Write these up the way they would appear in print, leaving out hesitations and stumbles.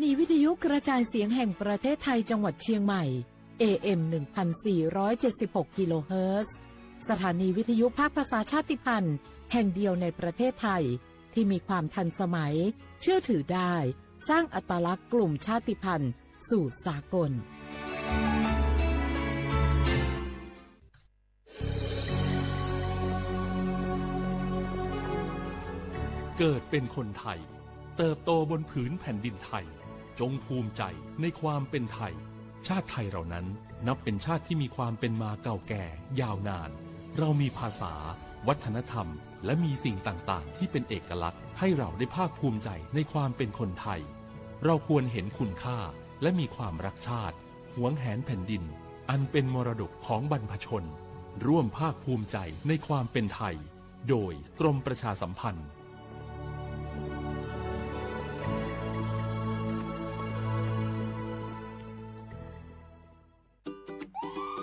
นีวิทยุกระจายเสียงแห่งประเทศไทยจังหวัดเชียงใหม่ AM 1476 กิโลเฮิรตซ์สถานีวิทยุภาคภาษาชาติพันธุ์แห่งเดียวในประเทศไทยที่มีความทันสมัยเชื่อถือได้สร้างอัตลักษณ์กลุ่มชาติพันธุ์สู่สากลเกิดเป็นคนไทยเติบโตบนผืนแผ่นดินไทยจงภูมิใจในความเป็นไทยชาติไทยเรานั้นนับเป็นชาติที่มีความเป็นมาเก่าแก่ยาวนานเรามีภาษาวัฒนธรรมและมีสิ่งต่างๆที่เป็นเอกลักษณ์ให้เราได้ภาคภูมิใจในความเป็นคนไทยเราควรเห็นคุณค่าและมีความรักชาติหวงแหนแผ่นดินอันเป็นมรดกของบรรพชนร่วมภาคภูมิใจในความเป็นไทยโดยกรมประชาสัมพันธ์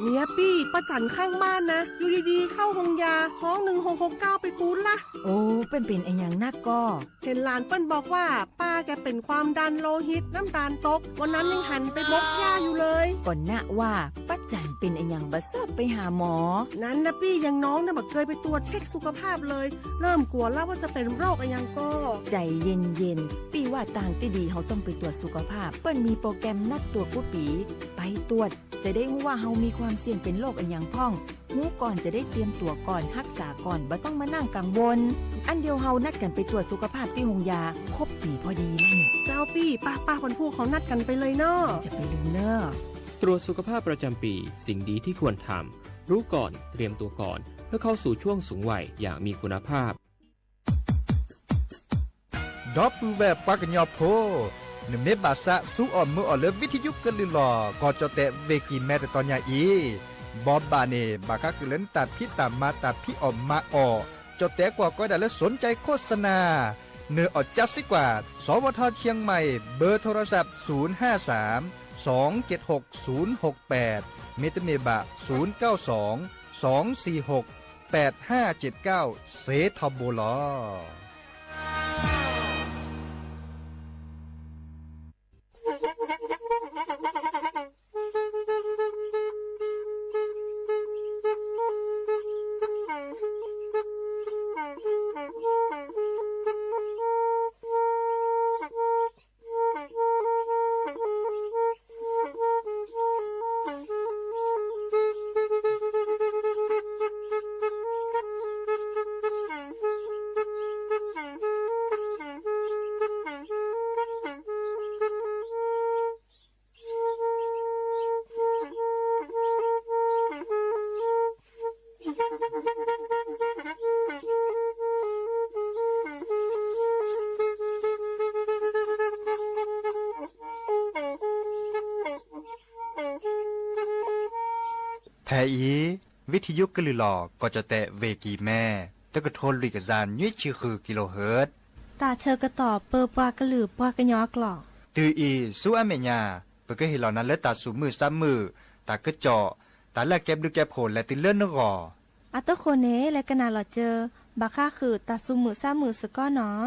เนี่ยปี้ป้าจันข้างบ้านนะอยู่ดีๆเข้าห้องยาท้อง1669ไปปูนละโอ้เป็นไอ้อย่างนักก็เห็นหลานเปิ้นบอกว่าป้าแกเป็นความดันโลหิตน้ำตาลตกวันนั้นยังหันไปบกยาอยู่เลยก่อนนะว่าป้าจันเป็นไอ้อย่างบ่ทราบไปหาหมอนั้นนะปี้ยังน้องนะบ่เคยไปตรวจเช็คสุขภาพเลยเริ่มกลัวแล้วว่าจะเป็นโรคอะไรยังก็ใจเย็นๆปี้ว่าต่างที่ดีเฮาต้องไปตรวจสุขภาพเปิ้นมีโปรแกรมนัดตรวจกุปีไปตรวจจะได้รู้ว่าเฮามีความเสี่ยงเป็นโรคอันยังพ่องรู้ก่อนจะได้เตรียมตัวก่อนรักษาก่อนบ่ต้องมานั่งกังวลอันเดียวเฮานัดกันไปตรวจสุขภาพที่โรงยาครบปีพอดีแล้วเนี่ยเจ้าปี้ป้าวันพูเขานัดกันไปเลยเนาะจะไปลืมเนาะตรวจสุขภาพประจำปีสิ่งดีที่ควรทำรู้ก่อนเตรียมตัวก่อนเพื่อเข้าสู่ช่วงสูงวัยอย่างมีคุณภาพดอปูแบบปากญอโพนเมบาสะสู้อ่อนมืออ่อนเลวิทยุกลือหลอก็จะแตะเวกีแม่แต่ตอนยาอีบอบบาเนบากะกึเลนตัดพี่ตามมาตัดพี่ออกมาออกจะแตะกว่าก็ได้และสนใจโฆษณาเนื้ออดจัดสิกว่าสวทเชียงใหม่เบอร์โทรศัพท์053 276 068เมตเมบะ092 246 8579เซทอโบลอแทอีวิทยุกลือหลอก็จะแตะเวกีแม่ตะกะโทนลุยกะจานยุ่ยชื่อคือกิโลเฮิรตซ์ตาเชอกระต่อเปอปากระหลือปากระยอกหลอกตืออีสู้อเมญาเปก็เห็นเหล่านั้นและตาสูมือซ้ำมือตากระเจาะตาแลกแก็บลึกแก็บโผล่และติเลื่อนนกออัตโคเนและกะนาหลอเจอบาค่าคือตาสูมือซ้ำมือสก้อเนาะ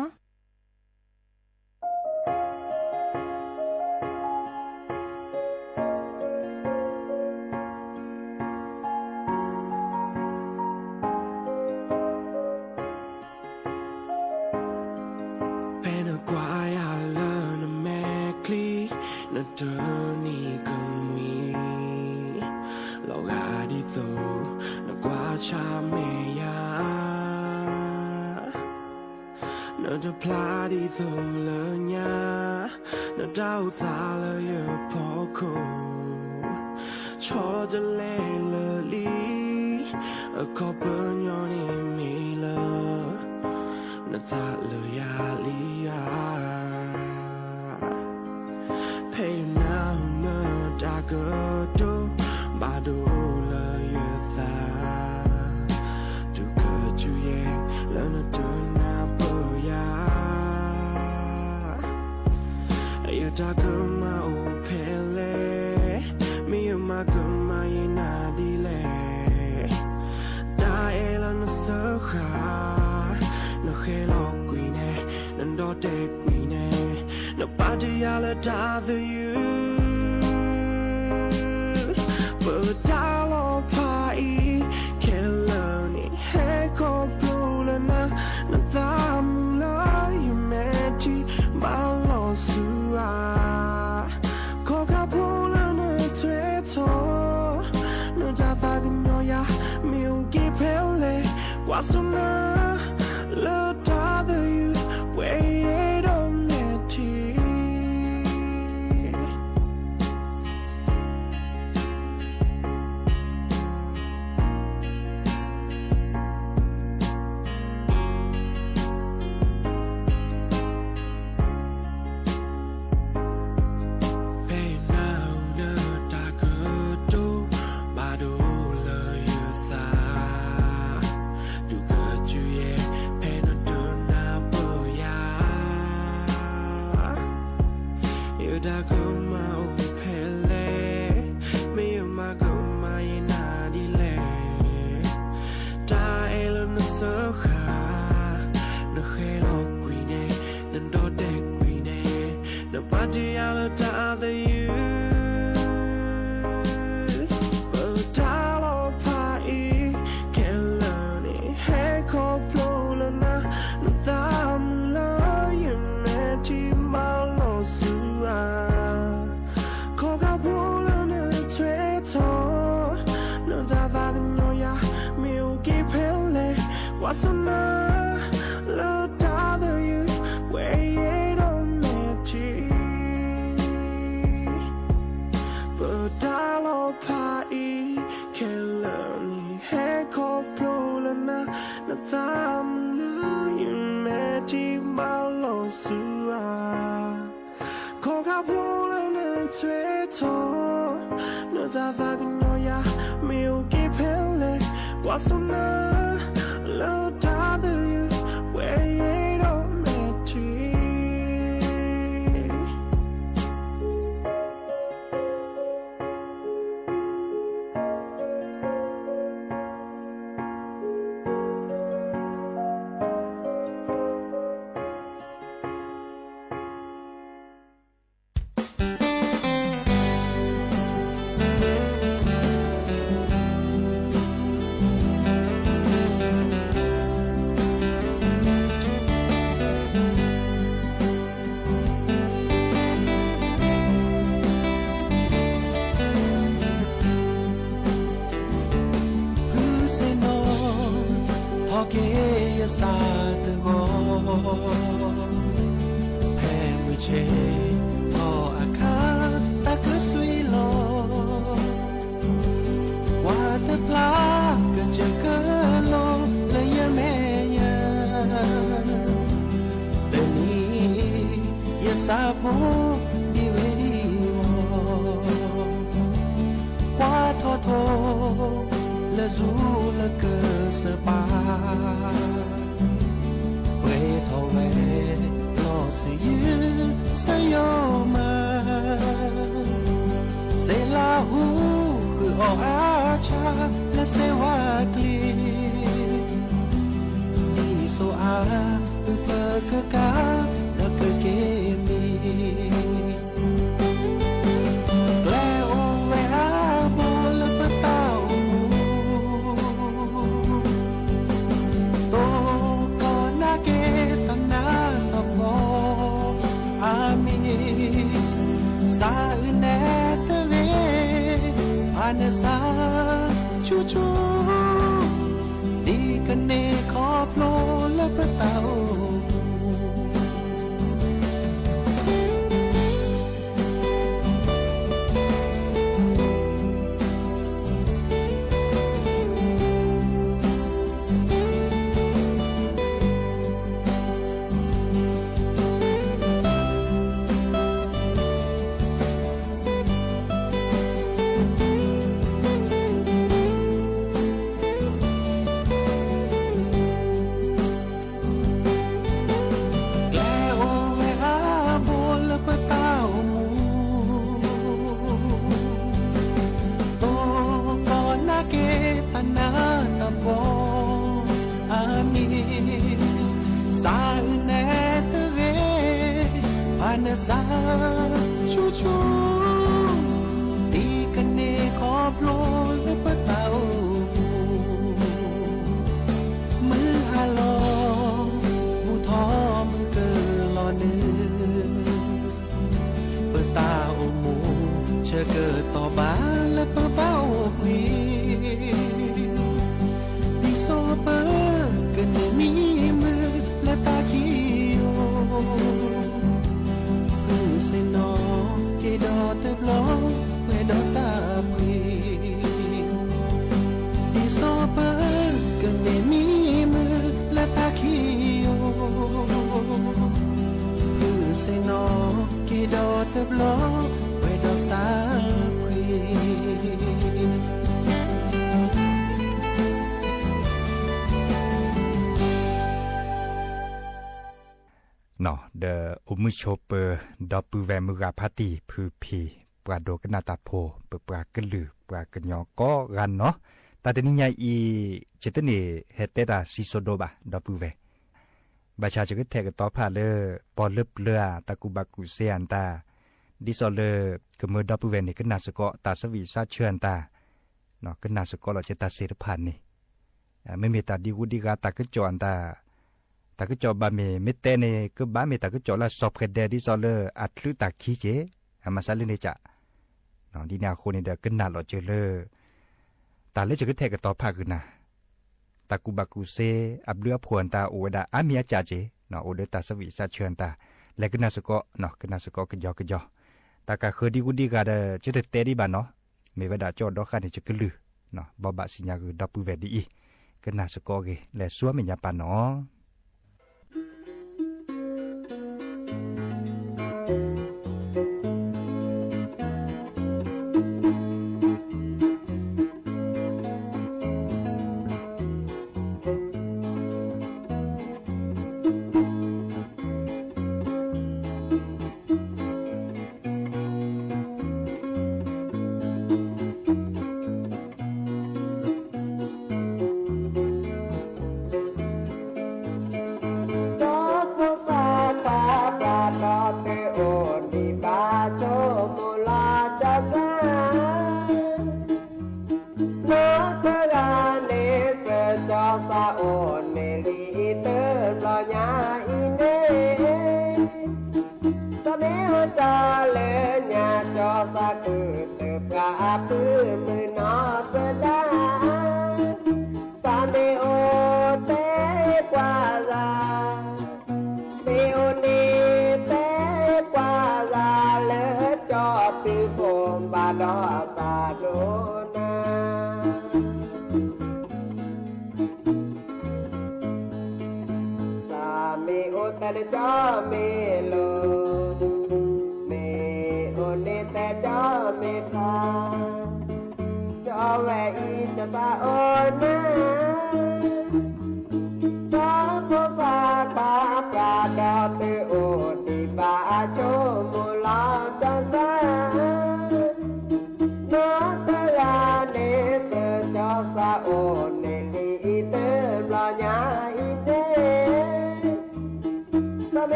จะพลาดที่ตัวเลยเนี่ยน่าเจ้าตาเลยอย่าพอคูชอจะเล่เลยลีขอเปิดยอนี่มีเลยน่าตาเลยยาลียาเพย์น่าเมื่อจากเกิดดูบาดูเลยอย่าตาจูเกิดจูเย่แล้วน่าเดินจากมาโอเพเลมีมาก็มาเยนาดีเลได้แล้วนะเสือขานะเคลอกกุยเนนันดอเด็กกุยเนนะปาจิยาเล ladder you but dalo pai kelani he ko plana na tamla you meti malo sua ko ka plana treto no java di noya mi uki pele wasuna ladder you wait on da kuma upele me ma kuma ina dile da elo no soha no helo queen no do de queen no party ala da the you Talo pai kelani he ko plona no tamla you meti malo Koga bulana treto no java noya mi uki pele wasuna lo dada you wait on me but dalo pai kelani he ko bulana no tamla you meti malo sua Koga bulana treto no java noya mi uki pele wasuna lo dada you wait on me Saatgo Hemiche To aka takasuilo Wata plaka jakalo Layameya Deni Yasapo Iweriwo Watoto Lazula kesapa Wetowe Losi you Sayoma Selahu O acha La sewakli Iso a Upekeka Na kekemi Sa chuchu di kane khop lo la patao สาชูชูตีกันเนขอบโลและปะเตามือฮาลอมูทอมือเกินลอเนื้อเปิดตาโอมูเชื่อเกิดต่อบาและเปิดเป้าพีที่โซเปอร์กันมีมือและตาขี้โอมือเซนอเกดอเติบล้อเวดอซาพีที่โซเปอร์กันมีมือและตาขี้โอมือเซนอเกดอเติบล้อเวดอซาพีเนาะเดออุมุโชเปอร์ดอปูแวมุราพาติพือพีปราโดกนาตาโพเปปรากะลือปรากะญอก็กันเนาะตาตนิญาอีเจตเนเฮเตดาซิโซโดบาดอปูแวบาชาจะกเทกตอพาเลปอลึบเลือตะกุบากุเซียนตาดิซอเลกะเมดอปูแวนี่กนาสกอตาสวีซาเชือนตาเนาะกนาสกอเราจะตาเสรพันนี่ไม่มีตาดีกุดีกาตากะจอนตาตากจอบาเมเมเตเนก็บาเมตากจอละสอบเดดิซอเลอัตลุตาคีเจอามาซาเลเนจะนอนดีนาโคนี่เดกันนาลอเจเลตาเลจะกเทกตอพาคือนาตากุบากุเซอับเลือพวนตาโอเวดาอามีอาจาเจนอโอเดตาสวิซาเชิญตาและกนาสกอนอกนาสกกยอกยอตากาเคดีกุดีกาเดจะเตดีบานเนาะเมเวดาจอดอคานี่จะกลือเนาะบอบาสิญาคือดับปูเวดีกนาสกอเกและซัวเมญาปานเนาะ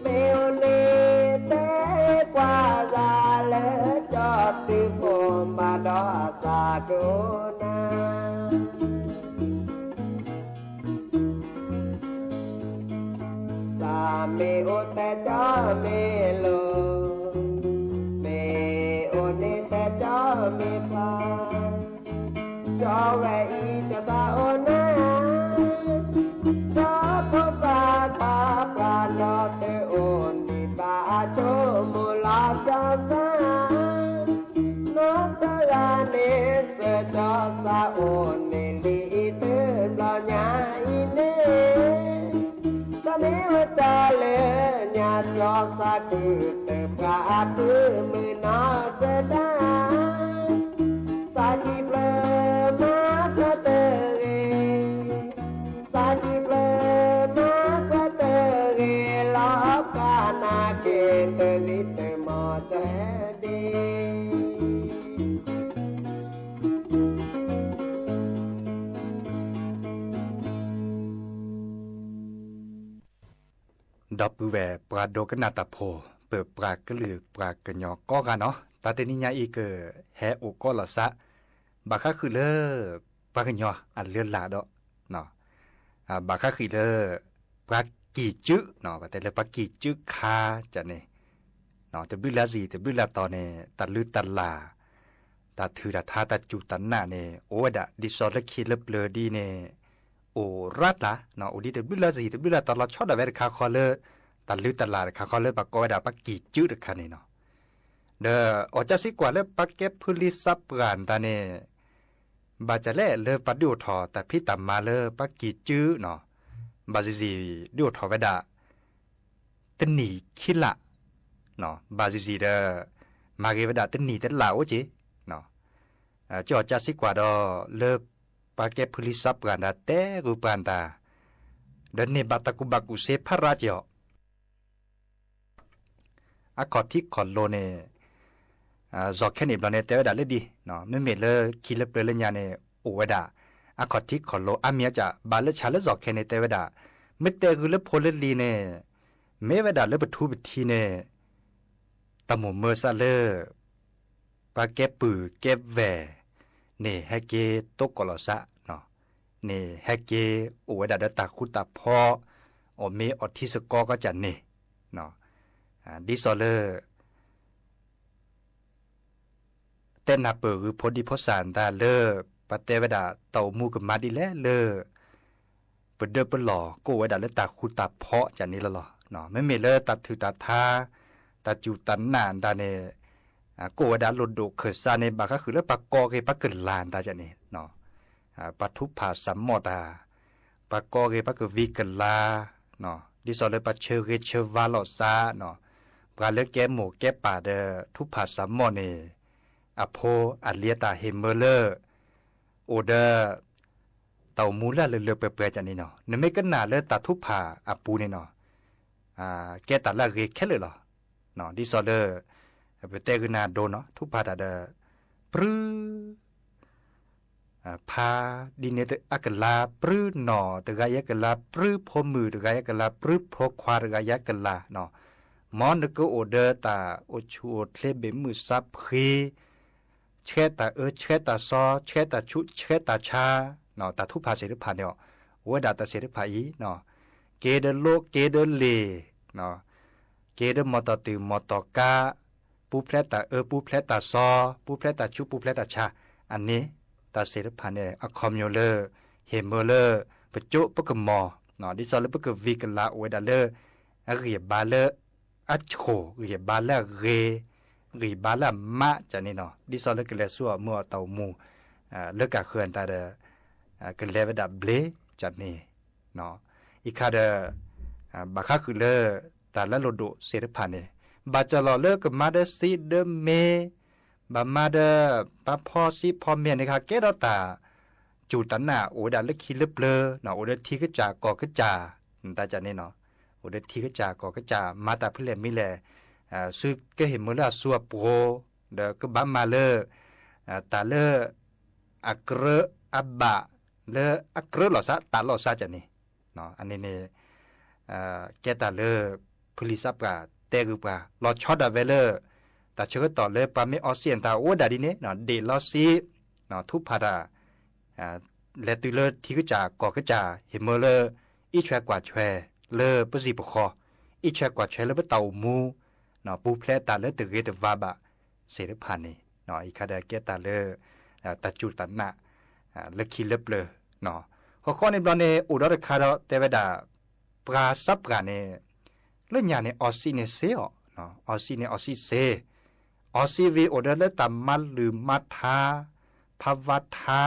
Leone โกนาสามีโอแต่จาเมโลเมโอเนแต่จาเมพาจอแวอีจะตาโอนาจอพอสาตาปราณอเตโอนิบาโชมุลาจาสาโนตลาเนเสจอสาโอเนลีเตปลาญาอิเนสเมวตาเลญาจอสาตุเตปกาตุมือนาเสดาสาธิเปลมาพระเตเรสาธิเปลมาพระเตเรลอบกานาเกเตลิเตมอเตเดดอกปือแหวปลาโดกนาตาโพเปิดปลากระลือปลากระยอก็กันเนาะตาเตนิยาอีเกอแฮโอก็ละซะบาคาคือเลอปลากระยออันเลือนลาดอกเนาะบาคาคือเลอปลากีจึเนาะแต่เลปลากีจึคาจะเนี่ยเนาะแต่บึลาซีแต่บึลาตอนเนี่ยตัดลือตัดลาตัดถือตัดทาตัดจุตันหน้าเนี่ยโอ้ดะดิซอลคิดเล็บเลอดีเนี่ยโอ้รัดละเนาะโอ้ดีแต่บึลาซีแต่บึลาตอนเราชอบแต่เวรคาคอเลตัดลือตัดลาคาคอเลปากกอดาปากกีจืดคันนี่เนาะเด้ออจะสิกว่าเลปากเก็บพุลิสับปรานตาเนี่ยบาจะแลเลปัดดิวทอแต่พี่ตำมาเลปากกีจืดเนาะบาซิซีดิวทอเวดาตนีคิละเนาะบาซิซีเด้อมาเกเวดาตนีตลาวจิเนาะจอจะสิกว่าดอเลปากเก็บพุลิสับปรานตาแต่รูปานตาเดินเนบัตกุบักุเซพระราชอคอที่คอนโลเนจอกแค่นี้เราเนี่ยเตวดาเลยดีเนาะไม่เมลเลยคิดเลยเปลือยญาเนี่ยโอเวดาอคอที่คอนโลอามีจะบาลชาเลจอกแค่นี้เตวดาไม่เตคือเลยโพลลีเนี่ยไม่เวดาเลยปทุบทีเนี่ยตะหมูเมอร์ซาเลปาเก็บปือเก็บแหวเนี่ยให้เกตกกลอซะเนาะเนี่ยให้เกโอเวดาเดตาคุตาพอโอเมออทิสกอก็จะเนี่ยเนาะดิซอเลอร์เต้นนาเปิดพอดีพอสารตาเลอปะเตวดาเต่ามูกับมาดีแล้วเลอเปิดเดินเปิดหล่อกูไว้ดาเลตาคูตาเพาะจากนี้ละหรอเนาะไม่เมเลอตัดถือตาทาตาจูตันนานตาเนกูไว้ดาหลุดโดเขิดซาในบาก็คือเลอปากกอเกปากเกิดลานตาจากนี้เนาะปัทุผาสัมมอตาปากกอเกปากเกิดวิกันลาเนาะดิซอเลอปาเชเกเชวาลอซาเนาะปลาเลือกแก้หมูแก้ป่าเดอทุพภาสัมมอเนอโพอัลเลียตาเฮมเมเลอร์โอเดอเต่ามูล่าเลือเปื่อยๆจันนี่เนาะนไม่กันหนาเลอตาทุพภาอปูเนี่ยเนาะแก้ตาละเรแค่เลยเหรอเนาะดิซอเลอร์เปเตกุนาโดเนาะทุพภาตาเดอปรื้พาดินเนตอักลาปรื้หนอตะกายกลาปรื้พอมือตะกายกลาปรื้พอควาตะกายกลาเนาะมอนก็โอเดอตาโอชูเทเลเบมือซับเพเชตาเชตาซอเชตาชุเชตาชาเนาะตาทุพาเสริพาเนี่ยโอดาตาเสริพาอีเนาะเกเดโลเกเดเลเนาะเกเดมอตตือมอตกาปูเพลตาปูเพลตาซอปูเพลตาชุปูเพลตาชาอันนี้ตาเสริพาเนี่ยอะคอมโยเลอร์เฮเมเลอร์ปะจุปะกมอเนาะดิซอลปะกวิกลาโอดาเลอร์อะเรียบาเลออัจโขเรียบาละเรรีบาละมะจะนี่เนาะดิซอลกเลซัวมัวเตามูเลิกกะเขื่อนตาเดกเลวดาเบลจัดนี่เนาะอีคาเดบาคาคือเลตาละโลโดเสรพันเนบาจะลอเลิกกับมาเดซีเดเมบามาเดปาพอซีพอเมียนนะคะเกดตาจูตันนาโอดาลคิลเปลเนาะโอเดทีกะจากอกะจาตาจะนี่เนาะโอเดทีกะจากอกะจามาตาเพลมิเลซึกก็เห็นเมื่อสัวโปเดก็บัมมาเลตาเลอักเรอับบะเลอักเรหลอซะตาหลอซะจะนี่เนาะอันนี้เนี่ยแกตาเลพลิซับกะเตกุปะลอชอดาเวเลแต่เชื่อต่อเลยปาไม่ออเซียนตาโอดาดิเนเนาะเดลอซี นาะทุพาดาและตุเลที่ก็จาก็จะเห็นเมื่อเลอีแชกว่าแชเลปสิบคออีแชกว่าแชเลปเต่ามูเนาะปูเพลตาเลตึกเกตวาบะเสด็จผ่านนี่เนาะอีคาดาเกตาเลตาจุตันนะเลคิเลเปลเนาะข้อในบอลเนอุดรคาร์เตวดาปราซับกันเนเรื่องอย่างเนออซีเนเซอเนาะออซีเนออซีเซออซีวีอุดรเลตัมมัลหรือมัทาภวัทา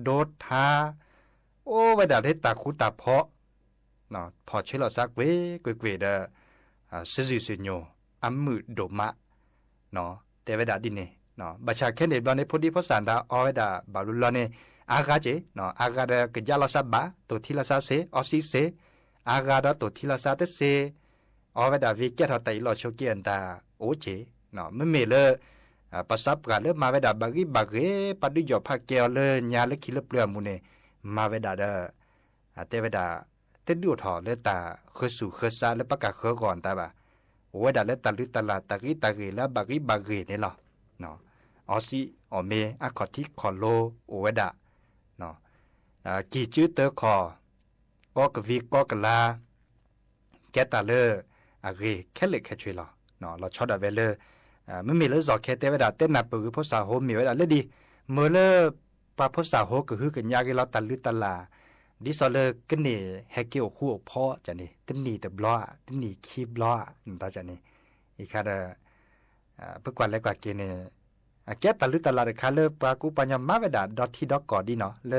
โดทาโอ้เวดาเลตาคุตาเพาะเนาะพอเชลซักเวกเวเดซิซิซิโยอัมมือโดมะเนาะเตวดาดินเนเนาะบัชาแค่เนบอลเนพอดีพอสันดาอเวดาบาลุลเนอากาเจเนาะอากาเดกจาลาซาบะตัวทิลาซาเซออซิเซอากาดตัวทิลาซาเตเซอเวดาวิเกตไตลอโชเกียนตาโอเจเนาะไม่เมเลปัสสับกันเลมาเวดาบากิบาเกปัดดิจอพักเกลเลญาเลคิลเปลือมุเนมาเวดาเดเตเวดาเตดูทอเลตาเคสุเคซาเลปะกะเคก่อนตาบะเวดาเลตาลิตาลาตากิตาเกและบากิบาเกเนี่ยหรอเนาะออซิออเมอะคอทิคอโลโอเวดาเนาะกี่จื้อเตอคอก็กวีก็กลาแกตาเลอะเกแค่เล็กแค่ช่วยหรอเนาะเราชอดาเวเลไม่มีเลยจอแค่เตวดาเต้นนับปือภาษาโฮมีเวดาเลยดีเมื่อเลปาภาษาโฮก็คือกันยากเราตันลือตลาดิสอเลกันนี่แฮกเกี่ยวคู่พ่อจันนี่ตันนี่แต่บล้อตันนี่คีบล้อนั่นตาจันนี่อีกค่ะเพื่อกว่าแล้วกว่าเกเนี่ยแกตันลือตลาดค่ะเลปากูปัญญามาเวดาดอทที่ดอกก่อดีเนาะเล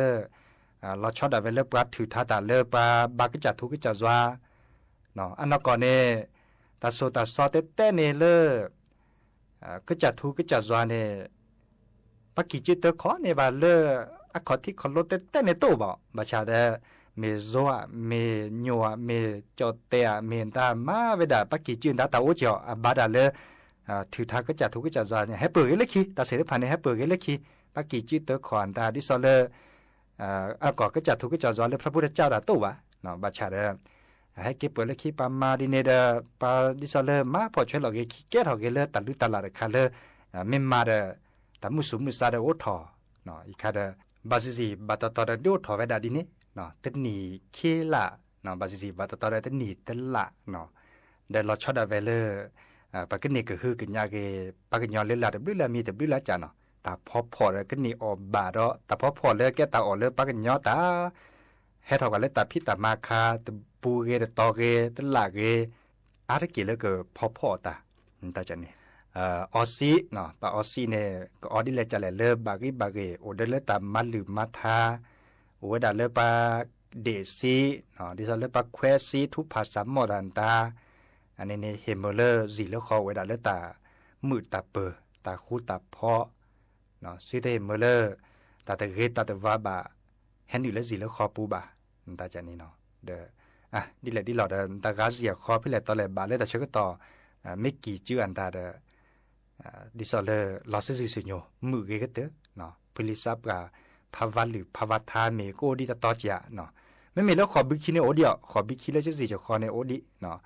เราชอบดาเวเลปาถือท่าตาเลปาบากจัดทุกจัดว่าเนาะอันนั้นก่อนเนี่ยตาโซตาซอเต้เนี่ยเลก็จะทูก็จะจวนเนี่ยปักกิจิตเตอร์ขอเนี่ยบาเลออะขอที่ขอรถเต้นในตู้บ่บาชาเดเมโซะเมญัวเมจอเตะเมนตามาเวดาปักกิจินตาตาโอเจียวบาดาเลถือทาก็จะทูก็จะจวนเนี่ยให้เปิดเล็กขี้ตาเสด็จผ่านเนี่ยให้เปิดเล็กขี้ปักกิจิตเตอร์ขอนตาดิซอเลอะก็จะทูก็จะจวนเลยพระพุทธเจ้าตาตู้วะเนาะบาชาเดให้เก็บเปิดเล็กขี้ปามาดิเนเดปาดิซอเลมาพอช่วยเราเกแก้เราเกเลตัดลุตลาดคาเลเมมมาเดตามุสุมุซาเดโอทอเนาะอีคาเดบาซิซีบาตตอเดโดทอเวดาดิเนเนาะเตนีเคละเนาะบาซิซีบาตตอเดเตนีเตละเนาะเดลอชอดาเวเลปากนี่ก็คือกันยาเกปากยอนเลลาเดบลามีเดบลาจาเนาะตาพอเลยกันนี่ออบาดอตาพอเลยแกตาออเลยปากยอตาให้เท่ากันเลยตาพิตามาคาตปูเกตตอเกตลาเกอะไรกี่แล้วก็พอตาตาจันนี่ออซีเนาะปาออซีเนี่ยก็ออดิเลจะเลบาเกโอเดเลตามัลหรือมัทาโอดาเลปาเดซีเนาะดิซาเลปาเควซีทุภาษามอดันตาอันนี้เนี่ยเฮมเลอร์ซีเลคอเวดาเลตามืดตาเปอตาคูตาพอเนาะซีเตเฮมเลอร์ตาเตเกตาเตวาบาแฮนอยู่เลซีเลคอปูบาตาจันนี่เนาะเดดิเลดิหลอดตากาเสียคอพิเลตอเลบาเลตาเชกต่อไม่กี่ชื่ออันตาดิซอเลลอสซิซิโยมือเกตเตเนาะพลิซับกาภาวะหรือภาวะทาเมโกดิตตอจยาเนาะไม่มีแล้วขอบิคิเนโอเดียวขอบิคิเลจะสิจะขอในโอดิเนาะ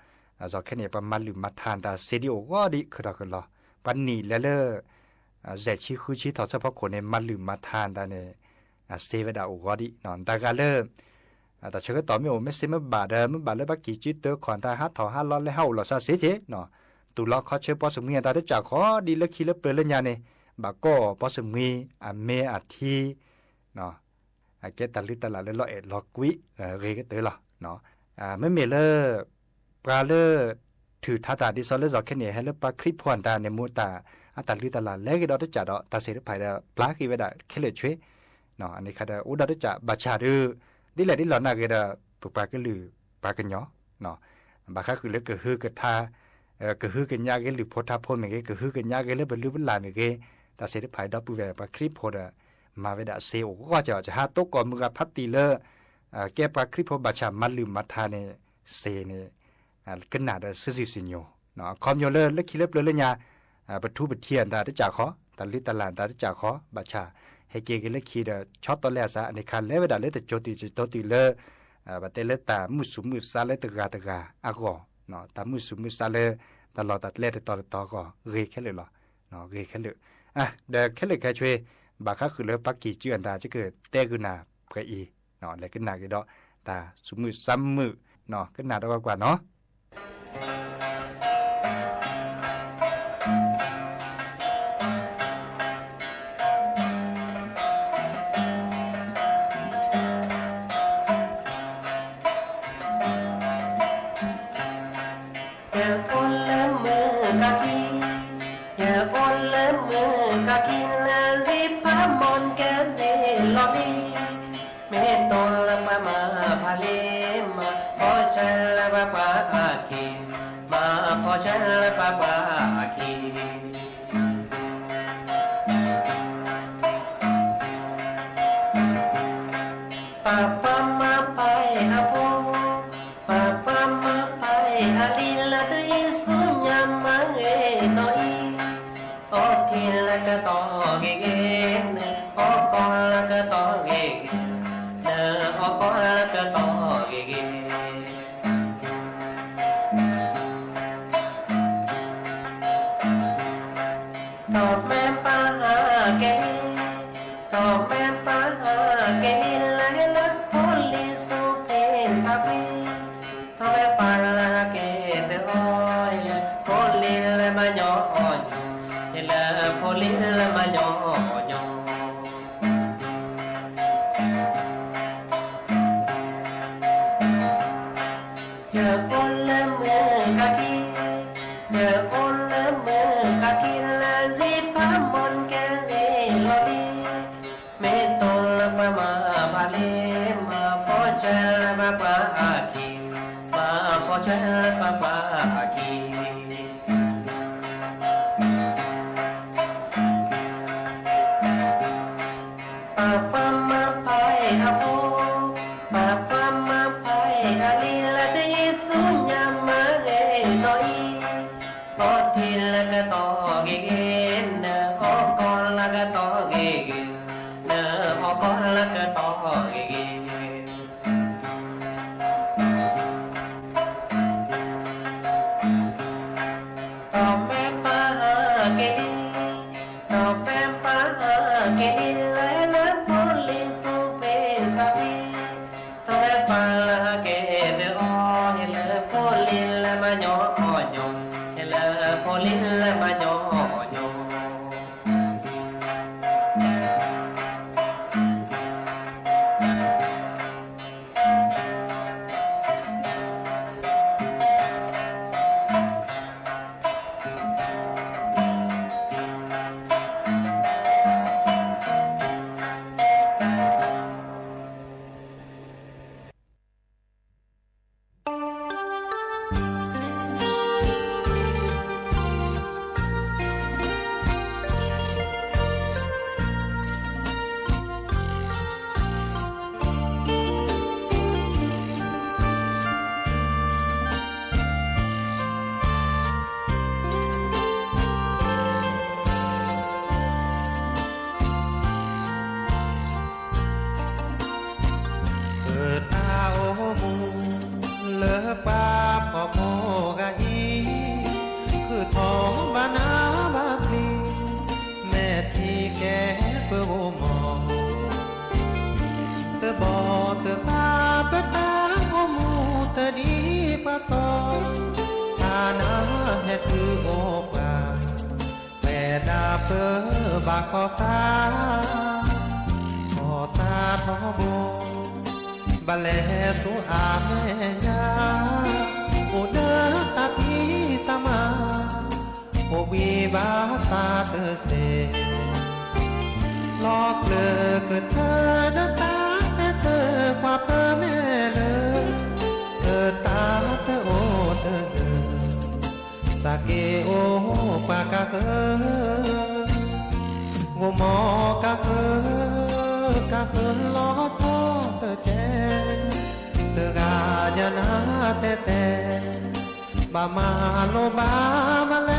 จอแค่เนี่ยประมาณหรือมาทานตาเซดิโอก็ดิคือเรากันรอปันนี่แล้วเจชิคุชิทอเฉพาะคนในมาหรือมาทานตาเนี่ยเซเวดาโอก็ดิเนาะตากาเลแต่เชื่อต่อไม่โอไม่เสียไม่บาดไม่บาดเลยบักกี่จิตเตอร์ขวัญตาฮัทถอฮัทล้อเลยเฮาหล่อซาเสียเจเนาะตุลาเขาเชื่อพอสมีตาได้จากขอดีเล็กขี้เล็กเปลือยเล่นยาเนี่ยบักก็พอสมีเมอทีเนาะเกตตาลิตาลาเลยล้อล้อกุ้ยเรก็เตอร์หรอเนาะไม่เมเลปลาเลถือท่าตาดิซอลเลจอแค่เนี่ยให้เลปลาคลิปพวนตาในมูตาตาลิตาลาเล็กดอได้จากตาเสียไปได้ปลากี่เวดาแค่เลยช่วยเนาะอันนี้ค่ะอุดาได้จากบัชชาดื้อดิแหละดิหลอนน่ะก็ได้ปุปาก็ลือปากันย่อเนาะบางครั้งคือเล็กก็ฮือกระทาก็ฮือกันยากหรือพอทับพนเหมือนกันก็ฮือกันยากเลยบรรลุบรรลาเหมือนกันแต่เสด็จภายดอกปุเวปาคลิปพอดมาเวดาเซโอก็จะหาโต๊ะก่อนมือกับพัตติเลแกปาคลิปพบัชชามัลลืมมัทาเนเซเนกันหนาดซื้อสิญโยเนาะคอมโยเลเล็กขี้เล็บเลยยาประตูบัดเทียนตาได้จากขอตาลิตาลานตาได้จากขอบัชชาให้เกกิเลคีเดช็อตตอแลซะในคันเลเวดาเลตโจติเลบัดเตเลตามุสุมุซาเลตกาอะกอเนาะตามุสุมุซาเลตลอดตัดเลตตอก็เรแค่เลยเหรอเนาะเรแค่เลยเดแค่เลยแค่ช่วย บาค่าคือเลิปักกี่เจือนตาจะเกิดแต่คือนาเพื่ออีเนาะและขึ้นหนาคือดอกตาสุมือซ้ำมือเนาะขึ้นหนาดอกกว่าเนาะบาขอสาทอบบาแลสุอาแม่ยาโอเดอตาพีตามาโอวีบาสาเตเสลอกเลอเกิดเธอเดตาเธอความเธอแม่เลยเธอตาเธอโอเธอเจอสาเกโอปากาเกงูมอกะเกลอทอเตแจเตกาญานาเตเตบามาโลบามาเล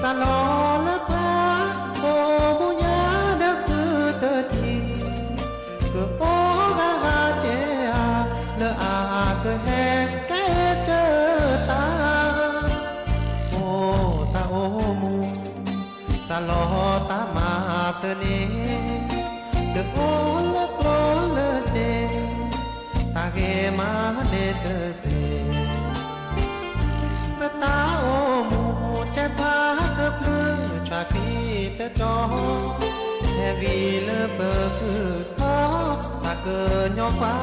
สลอละพาโอบุญญาเดคือเตทีก็โอกะกาเจอาเลอาก็แหกแกเจอตาโอตาโอมูสลอตามา เตเนเตโอละกลอละเจตาเกมาเนเตเสเปตาโอมูเจพาเกเพลชาคีเตจอแฮบีเลเบคือทอสักเกญอกว่า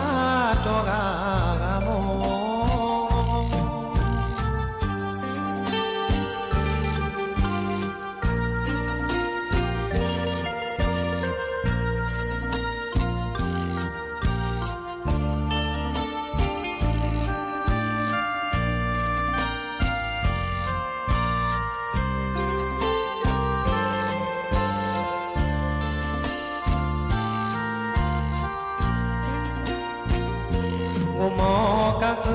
จอกากาโมมอกะเอ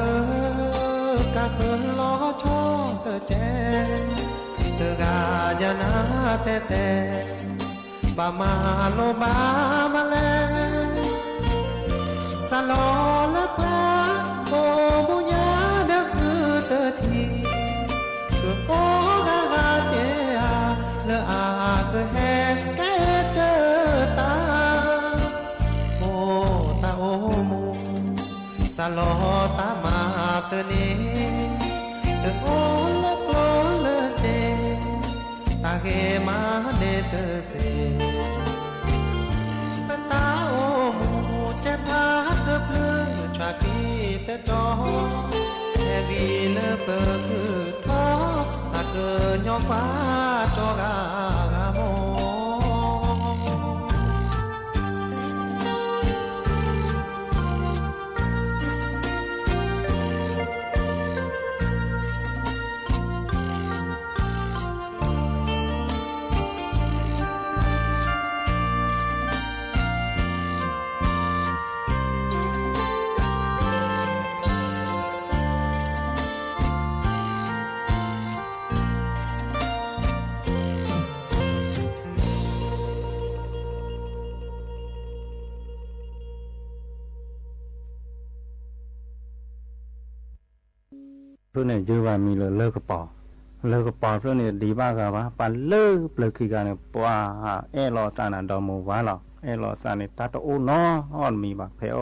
ล้อช่อเตอแจเตอกาญานาเตเตบามาโลบามาแลสะลอละพลาโอมุญาเดคือเตอทีคือโอกากาเจอาเลอาคือแฮแกเจอตาโอตาโอมูสะลอตามาเตเนเตโอละกลอละเจตาเกมาเนเตเสปตาโอมูเจพาเกเพลชากีเตจอแฮบีเลเปคือทอสักเกญอกว่าจอกากาโมเพื่อนเนี่ยยืว่ามีเลิกกระป๋อเพื่อนเนี่ยดีบ้ากะวะปาเลิกเลิกคือกันเนี่ยปัวเอรอตานาดอมวาหรอเอรอตาเนี่ยตาโตโอนออ่อนมีบักเพอ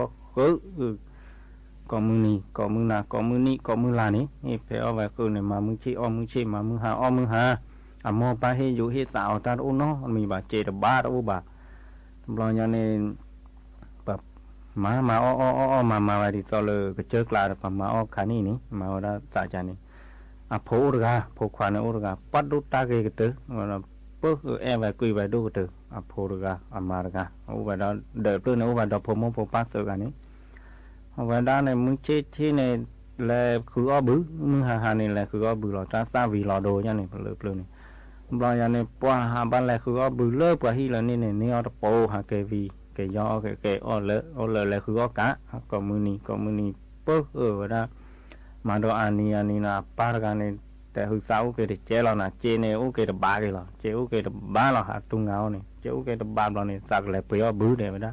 ก็มือนี่ก็มือนาก็มือนี่ก็มือลานี่นี่เพอไว้คือเนี่ยมามือชี้อ้อมือชี้มามือหาอ้อมือหาอ่ะมอปาเฮอยู่เฮตาตาโอนอมีบักเจตบาโอบักบลอยเนี่ยแบบมาอ้อมาไว้ที่ตอเลยก็เจอกลาดมาอ้อขานี่นี่มาว่าตาจานี่อ่ะโพอุรกาโพควานอุรกาปัดดูตาเกกเตอว่าเปิ้เอไว้กุยไว้ดูกเตออ่ะโพอุรกาอ่ะมารกาอุบะดอเดอเปิ้นอุบะดอโพมโพปัสเตอกันนี่อุบะดาเนี่ยมึงชี้เนี่ยแลคืออ้อบึมึงหานี่แลคืออ้อบึหรอตาซาวีหรอโดยันนี่เปลือนี่บลอยเนี่ยปัวหาบ้านแลคืออ้อบึเลิกกว่าฮีแล้วนี่นี่อ้อโปหาเกวีเกยอเกอ้อเลแลคืออ้อกะก็มือนี่เปิ้ว่าดามาดออานีนาปาร์กันเนี่ยแต่หุสาวเกดเจลานะเจเนโอเกดบาเกลาเจโอเกดบาลาหาตุงเอาเนี่ยเจโอเกดบาลาเนี่ยสักเลยเปียบูเดว่าดา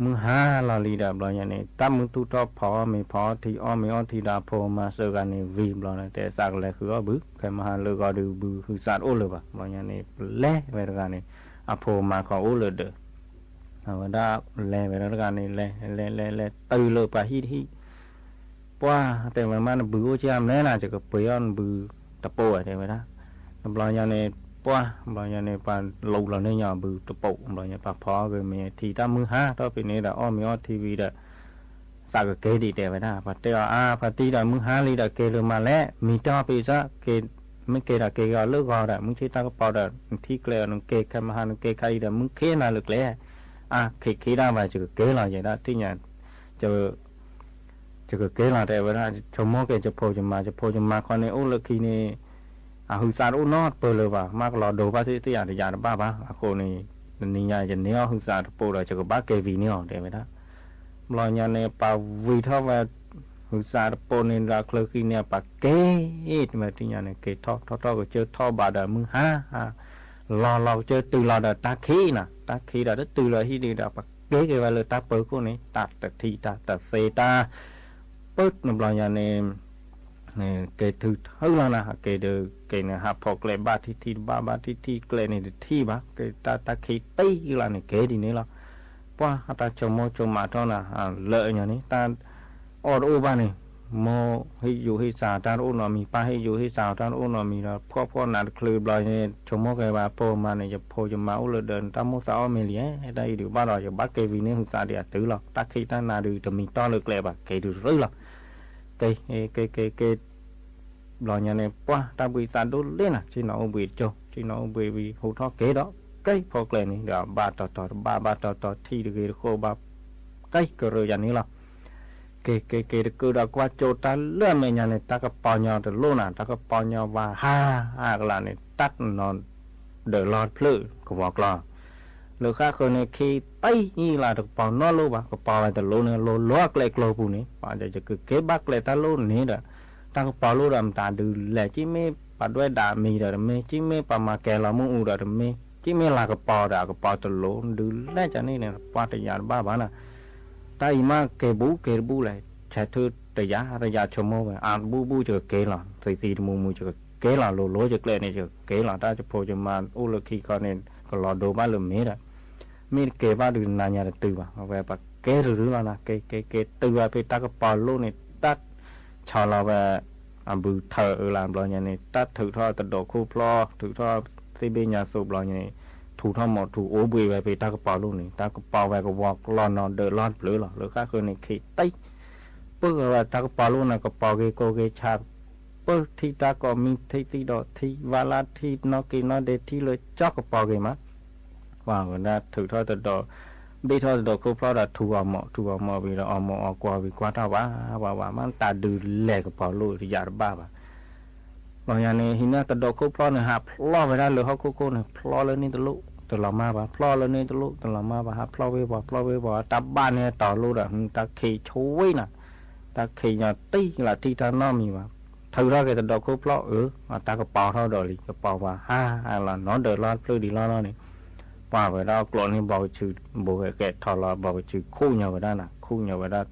มือหาลาลีดาบลอยเนี่ยตั้มมือตุตอพอมีพอที่อ้อมีอ้อที่ดาโพมาเซกันเนี่ยวีบลาเนี่ยแต่สักเลยคืออ้อบึแค่มาหาเลก็ดูบึหุสาวโอเลยปะบลอยเนี่ยเล่เวรกันเนี่ยอโพมาขอโอเลยเด้อว่าดาเล่เวรกันเนี่ยเล่ตื่นเลยปะฮีปัวแต่มันบือเชื่อมแน่น่าจะกับเปียนบือตะโปอะไรไหมนะบลอยเนี่ยปัวบลอยเนี่ยปานลูเราเนี่ยย่อบือตะโปบลอยเนี่ยปะพอก็มีทีตามือห้าต่อไปนี้ดาอ้อมีอ้อทีวีดาสักเกดีแต่ไหมนะปะเตอปะตีดามือห้าลีดาเกลือมาแล้วมีต่อไปซะเกไม่เกดาเกก็เลิกก็ได้มึงที่ตากระเป๋าดาที่เกลือนึงเกแค่มาหานึงเกใครดามึงเกน่าเลิกแล้วเกได้มาจะเกเราอย่างนั้นที่เนี่ยจะเกล้าแต่ว่าชมมอเกจะโพจะมาคนในโอเลิกีนี่หุสานโอนอดเปิดเลยว่ามากรอดูว่าที่อย่างที่อย่างบ้าบ้าคนนี่ยาจะเนี้ยหุสานโปเราจะกับบ้าเกวีเนี้ยเดี๋ยวไม่ได้รอยาในป่าวีเท่าว่าหุสานโปในราคากีเนี่ยป่าเกตมาที่อย่างในเกท่อก็เจอท่อบาดามือเราเจอตื่นเราตาขี้ดาตื่นเราที่ดีดาป่าเกว่าเลยตาเปิดคนนี้ตัดทีตัดเซตาปึ๊ดนบลอยาใน เนี่ยเกถือเท่าแล้วนะเกเดเกเนี่ยหาพอเกลบาที่บาที่เกลเนี่ยที่บาเกตาขีตีละเนี่ยเกดีนี่ละป้าตาจมจมมาเท่าน่ะเลอะอย่างนี้ตาออดอูบ้านนี่โมให้อยู่ให้สาวตาอูนอมีป้าให้อยู่ให้สาวตาอูนอมีแล้วพ่อนัดคลืบลอยเนี่ยชมแกว่าโปมาเนี่ยจะโพจะมาอุลเดินตามมุสาวเมลีได้ดูบ้านเราจะบักเกวีเนี่ยหุ่นสาเดียตื้อหรอกตาขีตานาดูจะมีต้อเลยเกลบเกดูรื้อหรอกเกลอยเนี่ยป้าตาบุยตาดูเล่นอ่ะที่น้องบุยโจที่น้องบุยหูท่อเกดอกเกพอเกลนี่เดี๋ยวบาต่อที่ดูเกโคบาเกก็เลยอย่างนี้หรอกเกคือดอกว่าโจตาเลื่อนไม่ยันเนี่ยตากระปอยอแต่ลูน่ะตากระปอยอว่าฮ่ากลาเนี่ยตัดนอนเดือดร้อนพลื้ก็บอกล่ะหรือข้าคนเนี่ยขี้ไตนี่ล่ะตากระปอนอลูบะกระปอแต่ลูเนี่ยลูล้อเกลกโลปูนี่ป่าจะคือเก็บบักเกลตาลูนี่เด้อตากระปอลูดำตาดูแหล่จิเม่ปัดด้วยดามีเด้อเม่จิเม่ปามาแกลามุอูเด้อเม่จิเม่ลากระปอเด้อกระปอตะลูดูแหล่จะนี่เนี่ยป่าตะยานบ้าน่ะตาอีมาเกบูเลยใช้ทุตระยะชั่วโมงอ่านบูจะเกล่ะตีมูจะเกล่ะโลจะเกลเนี่ยจะเกล่ะถ้าจะโพจะมาอุลคีก็เนี่ยก็รอดูบ้านเลยมีละมีเกบ้าดูนานยาตื่นว่ะเอาไว้ปะเกหรือว่านะเกตื่นไปตากระปอลูเนี่ยตัดชาวเราแบบบูเธอlàm rồi nhà nàyตัดถือท่อตะดอกคู่พลอถือท่อซีบีญาสูบเราเนี่ยถูท่อหมดถูโอบุยไปตากระปอลูนี่ตากระปอไปก็วอกรอนอนเดินรอดหรือข้าคือในขีดไตเพื่อว่าตากระปอลูน่ะกระปอเกโกเกชาเพื่อที่ตาก็มีที่ดอกที่วาลาที่นอกินอเดที่เลยจอกกระปอเกมาว่ากันนะถือท่อตะดอกบีท่อตะดอกคู่พลอถูเอาหมอวีเราเอาหมอเอากว่าวีกว่าท่าว่ามันตาดูแหลกกระปอลูที่ยาบ้าป่ะบางอย่างนี้หินตะดอกคู่พลอเนี่ยหาพลอไปได้เลยเขาคู่เนี่ยพลอเลยนี่ตะลุตะลามาป่ะพลอเลยนี่ตะลุตะลามาป่ะฮะพลอไปบ่ตับบ้านเนี่ยต่อลูอ่ะตะขี้ช่วยน่ะตาขี้nhà tí là tí ta nó mi mà thử ra cái đầu khúc lọ mà ta có bò thôi rồi cái bò và là nó đợi lo plư đi lo này và về đó clone thì bò chữ bò cái thò là bò chữ khu nhà về đó nè khu nhà về đó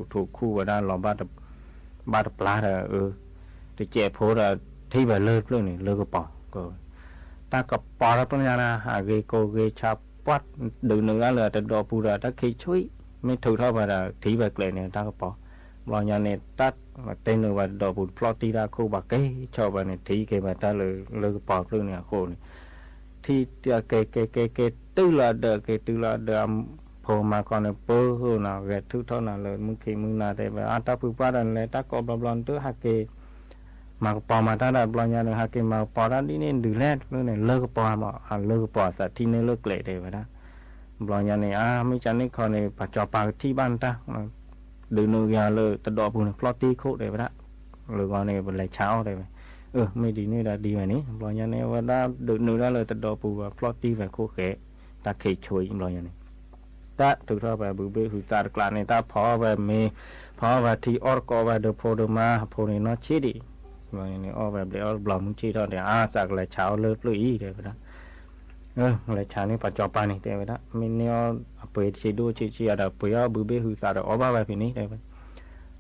thuộc khu về đó là ba đập lá rồi thì trẻ phố là thi về lơ plư này lơ cái bò rồi ta có bò đó plư nhà nè ghê cô ghê chắp quát đừng nữa là cái đồ pù ra ta khi chuối mới thử thôi mà là thi về cái này ta có bò vào nhà này tắt tên người và đồ bùn ploti ra khu bạc cái cho vào này thì cái mà ta lơ bỏ luôn này khổ này thì cái tư là đờ phô mà còn là bơ hơn nào ghét thứ thôi nào là muốn khi muốn nào để mà ta phụ qua đàn này ta có blon tới hạt kê mà bỏ mà ta đã blon nhà này hạt kê mà bỏ ra đi nên đừng lét nữa này lơ bỏ mà lơ bỏ sa thì nên lơ lệ để vậy đó blon nhà này mấy chán này còn này phải cho bà thi ban ta đừng nuôi gà lơ tật đỏ bùn ploti khô để vậy đó lơ gà này lại cháo đây mấy đi này đã đi vậy ní blon nhà này và đã đừng nuôi ra lơ tật đỏ bùn ploti về khô khẽ ta khề chuối blon nhà này ta thực ra về bữa bữa hụt ta được làm này ta phò về mê phò về thì orco về được phô được mà phô này nó chết đi rồi này o về để o blom chi thôi để sạc lại cháo lơ lưỡi để vậy đó lại cháo này phải cho pa này để vậy đó mình neo bơi chỉ đua chỉ ada bơi bữa bữa hụt ta được o ba về này để vậy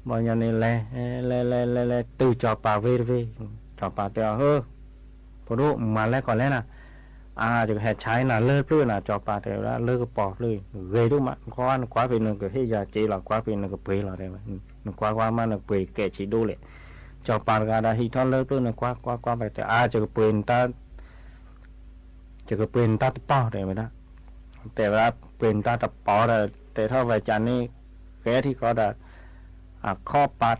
bao nhiêu này lẹ từ cho pa về cho pa theo phô độ mà lẹ còn lẹ nèจะแห่ใช้น่ะเลิกเพื่อน่ะจอปลาแต่ละเลิกก็ปอกเลยเกยดูมันคว้านคว้าเป็นหนึ่งก็ให้ยาจีหรอคว้าเป็นหนึ่งก็เปย์หรอได้ไหมคว้ามันหนึ่งเปย์แก่ชีดูเลยจอปลาก็ได้ที่ท่อนเลิกเพื่อน่ะคว้าไปแต่จะก็เป็นตาตะปอได้ไหมนะแต่ว่าเป็นตาตะปอแต่เท่าไหร่จานนี้แก่ที่เขาได้ข้อปัด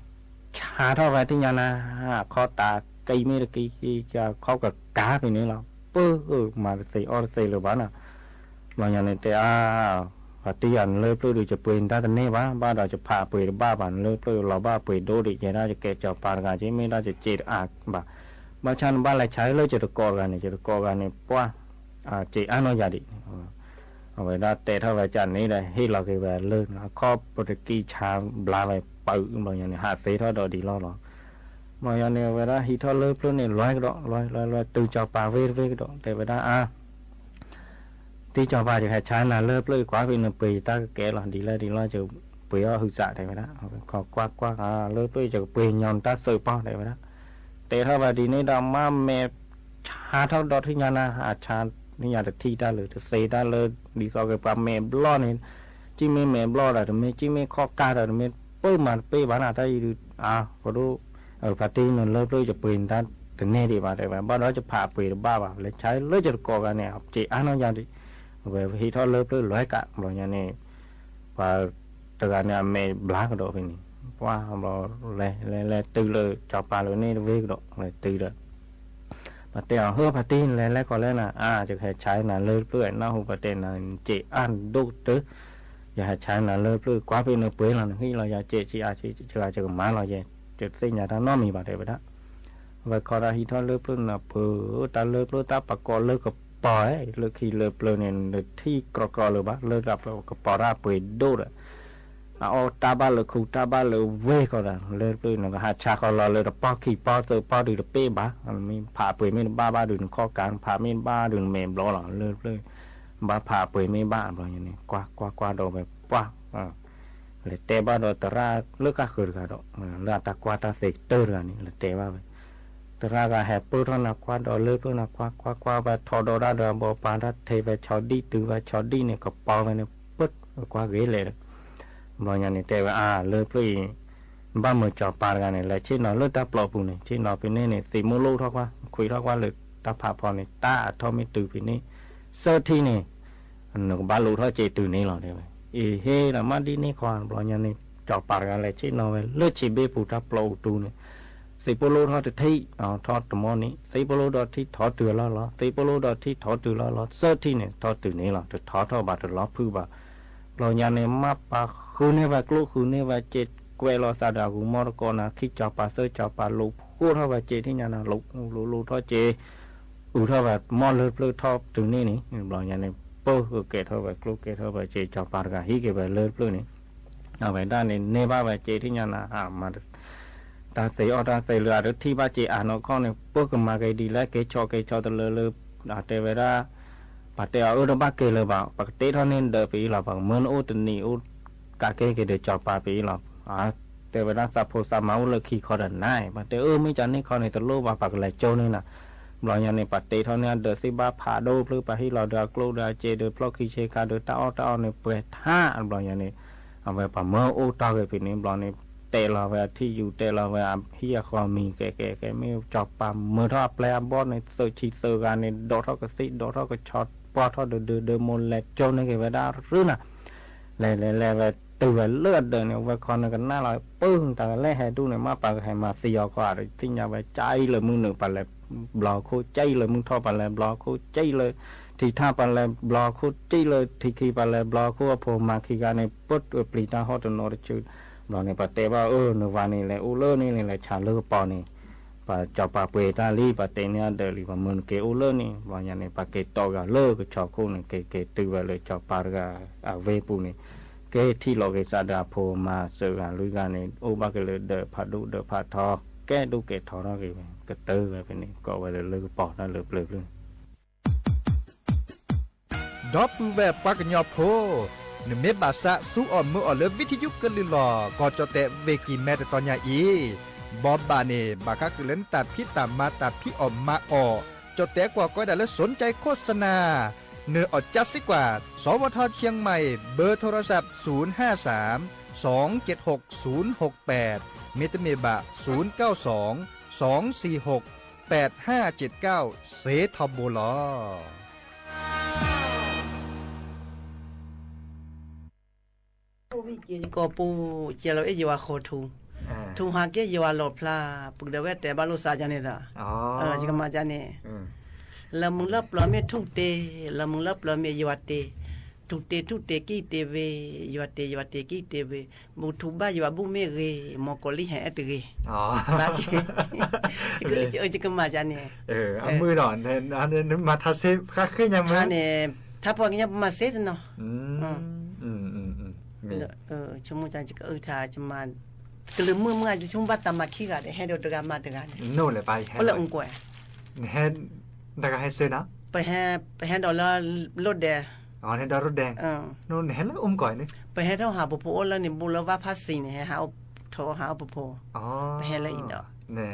ชาเท่าไหร่ที่ยานะข้อตาไก่ไม่ได้กี่จะเข้ากับกาไปนี่เราmà xây rồi bán à mà nhà này thì và tiền lấy plư được chụp hình ta nên ba đòi chụp phá bưởi ba bản lấy plư là ba bưởi đô để chạy ra cho kẹt cho phá gà chứ mấy ra cho chết ba chăn ba lại trái lấy cho được cò gà này qua chị ăn nó già đi vậy đó tệ thôi vậy chăn này đây hết là cái về lơ nó có một cái chả bla về bự mà nhà này hạ xế thôi đòi đi lo mà nhà này vậy đó thì thôi lơ plư này loài từ cho phá về cái đó để vậy đóที่จอปลาจะแห่ใช้น่ะเลิกเลยกว่าเป็นปีตาแก่หลังดีแล้วจะ เปียหึสะได้ไหมนะก็กว้างเลิกด้วยจะเปียยอนตาเสือป้อได้ไหมนะแต่ถ้าว่าดีนี้ดามาแม่ชาเท่าดอที่ยานาอาชานี่ยาที่ได้เลยจะเซได้เลยดีสอกับปลาแม่บล้อนี่จิเมแม่บล้อได้แต่ไม่จิเมข้อกาได้แต่ไม่เปิ้ลมันเป้บ้านอะไรดูพอดูปาร์ตี้นั่นเลิกด้วยจะเปียนด้านถึงแน่ดีมาได้ไหมบ้านเราจะผ่าเปียบ้าบ่าเลยใช้เลิกจะก่อกันเนี่ยจีน้องยาดิvề khi thọ lớp lớp lói cả rồi nhà này và từ nhà mẹ lá cái độ này qua rồi lẹ từ lời chọc bà lời này về cái độ này từ đó và tèo hứa bà tin lẹ còn lẽ làจะให้ใช้là lớp lớp nó không phải tên là chị ăn đốt tới giờให้ใช้là lớp lớp quá bên nó bưởi là khi là giờ chị chưa má là gì chuyện sinh nhà ta nó mình bảo thế vậy đó và còn là khi thọ lớp lớp là bữa ta lớp lớp ta bắt con lớpปอยเลือกขี่เลือกเปลือยเนี่ยที่กรอเลยบ้าเลือกรับกับปอราเปิดดูเลยเอาตาบ้าเลือกคู่ตาบ้าเลือกเว่ก็ได้เลือกเปลือยเนี่ยก็หาชาเขารอเลยแต่ปอขี่ปอเตอปอดูเป้บ้ามีผ่าเปลือยไม่บ้าดูข้อการผ่าไม่บ้าดูเมมล้อหรอเลือกเปลือยบ้าผ่าเปลือยไม่บ้าอะไรอย่างนี้กว่าโดนไปว้าเลยเตะบ้าโดนตราเลือกก็คือกันโดเลือกตากว่าตาเสกเตอร์กันนี่เลยเตะบ้าไปตราก็แหบปื้อนักว่าดอเลือกนักว่าไปทอดอดาบอปานรัดเทไปชอดีตือไปชอดีเนี่ยก็ปอไปเนี่ยปึ๊ดกว่าเกลี่เลยบางอย่างนี่แต่ว่าเลือกเลยบ้านเมืองจอปานกันเนี่ยแหละเช่นนอเลือกตาปลอบปูเนี่ยเช่นนอเป็นเนี่ยสีมือลูกทักว่าคุยทักว่าเลยตาผ่าพอเนี่ยตาทอไม่ตือเป็นนี่เสื้อที่นี่หนุ่มบ้านลูกทักเจตือนี่หรอเดี๋ยวเฮ้ละมาดีนี่ควานบางอย่างนี่จอปานกันแหละเช่นนอเลือกชีเบปูตาปลอบตูเนี่ยสีโปโลทอดที่ทอดตมอนี้สีโปโลดอที่ทอดตัวล้อสีโปโลดอที่ทอดตัวล้อเสื้อที่เนี่ยทอดตัวนี้ล้อจะทอดทอบาดล้อพื้นบาเราอย่างเนี่ยมาปะคืนเนี่ยว่ากลุ่คืนเนี่ยว่าเจ็ดเกวลอซาดากุมอร์กอนาคิดจับปลาเสื้อจับปลาลูกพูดเท่าว่าเจที่เนี่ยนะลูกทอดเจเท่าว่ามอเลือดทอดตัวนี้นี่เราอย่างเนี่ยเปิ้ลเกตเท่าว่ากลุ่เกตเท่าว่าเจจับปลากะฮิเกว่าเลือดนี่เอาไปด้านนี้เนบ้าว่าเจที่เนี่ยนะมาตาเสียตาเสียเรือหรือที่บ้านเจนข้อเนี่ยพวกมาเกดีและเกชอตะเลเตเวราปัตเตอร์บ้าเกเลยบ่าปกติเท่านี้เดินไปหลับเหมือนอุตนีอุกาเกเดจอปาไปหลับเตเวราสัพโพสามาอุลคีคอดันได้ปัตเตอร์ไม่จันนี่ข้อในตะโลบ่าปักไหลโจนี่นะเราอย่างในปัตเตเท่านี้เดินสิบ้าผาโดหรือไปให้เราเดินกลูเดินเจเดินพลอกคีเชคาเดินตาอ้อในเปรตท่าเราอย่างนี้เอาไปป่าเมื่ออุตาเกปีนี้เราในเตลาเวที่อยู่เตลาเวเฮียความมีแกไม่จับปามเมื่อทอดแปลบอลในเซอร์ชีเซอร์กันในดอทอกสิดอทอกช็อตปอทอดเดินมนแลโจในเกวดาหรือน่ะแลเวตัวเลือดเดินเนี่ยเวคอนกันหน้าลอยปึ้งแต่แรกให้ดูเนี่ยมาปากให้มาซีออกว่าที่ยาไปใจเลยมึงหนึ่งปาเลยบล็อกโคใจเลยมึงทอปาเลยบล็อกโคใจเลยที่ท่าปาเลยบล็อกโคใจเลยที่คีปาเลยบล็อกโคพอมาคีกันในปุ๊บปลีตาฮอตโนร์จูเราในประเทศว่าในวันนี้แหละเลอร์นี่แหละชาเลอร์ปอนี่ปะจอปะเปตาลีประเทศเนี่ยเดลิว่ามันเกเลอร์นี่วันนี้เนี่ยปะเกตอกาเลอร์ก็ชอบคนเกตือว่าเลยจอปะกาเวปูนี่เกที่เราเกษาดาโพมาเสือลุยกันนี่บากเลยเดพัดดูเดพัดทอแกดูเกทอเราเกเตอร์ไปนี่ก็ว่าเลยเลยปอนั่นเลยเปลือกเลยดอปูแบบปักญอโพนเมบาสะสู้อ่อนมืออ่อนเลิวิทยุกันลิลอก็จะเตะเวกีแม่ตอนยาอีบอบบาเนบาคักเล่นตัดพี่ตามมาตัดพี่ออมมาออจะเตะกว่าก็ได้แล้วสนใจโฆษณาเนื้ออดจัดสิกว่าสวทเชียงใหม่เบอร์โทรศัพท์053 276 068เมตเมบะ092 246 8579เสทบลอก็ปูเจเราเอยวาโคทุงทุงหาเกยวาหลอดพลาปุกเดเวแต่บาลุสาจานี่ตาจิกมาจานี่ละมึงรับละเมทุเตละมึงรับละเมยวาเตทุเตกีเตเวยวาเตกีเตเวบุทุบ้ายวาบุเมเรมอกอลิแฮเตเรบาจิจิกมาจานี่เอามือหนอนอันนี้มาทัศเซค่าขึ้นยังมั้ยเนี่ยถ้าพวกนี้มาเซตเนาะชมุจันจิกทาจะมากลืมมือจะชุ่มบัตตามาขี้กันให้ดูดกามาดกันโน่เลยไปแฮละองกวยแฮดกาให้เซนะไปแฮดอลลาร์ลดเด อ๋อในดาวรถแดงโน่นเห็นแล้วอมก่อยนี่ไปให้เท่าหาปโพแล้วนี่บุรว่าภาษีนี่ให้หาโทรหาปโพอ๋อไปให้ละอีดอกเนี่ย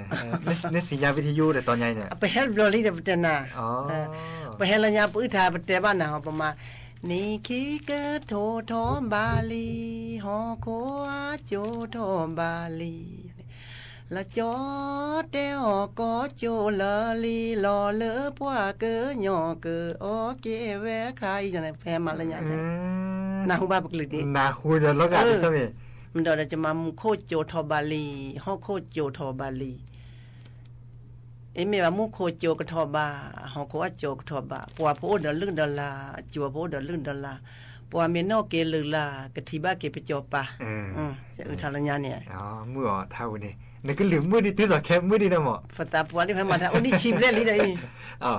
ในสัญญาณวิทยุแต่ตอนใหญ่เนี่ยไปให้บริเดปนาอ๋อไปให้ระยะปื้อทาแต่บ้านนาประมาณนี่คีกะโทโทบาลีฮอโคอาโจโทบาลีละจอเตอก็โจละลีลอเลอปัวเกยอเกออเกแวคายจังได๋แพมาละยะนาฮูบาปกลิดินาฮูจะลกะดิซะเมมันดอจะมามุโคโจทบาลีฮอโคโจทบาลีเอเมว่ามุโคโจกทบาฮอโคอาโจกทบาปัวโพดอลึงดอลลาจัวโพดอลึงดอลลาปัวเมนอเกลือลากะทิบาเกไปจอปาจะอึทาละญาเนี่ยอ๋อมื้อเท่านี่นี่ก็ลืมมื้อนี้ที่สอแคบมื้อนี้นะหมอฟตาปัวนี่เพิ่นมาถ้าโอ้นี่ชิบแล้วลิได้อ๋อ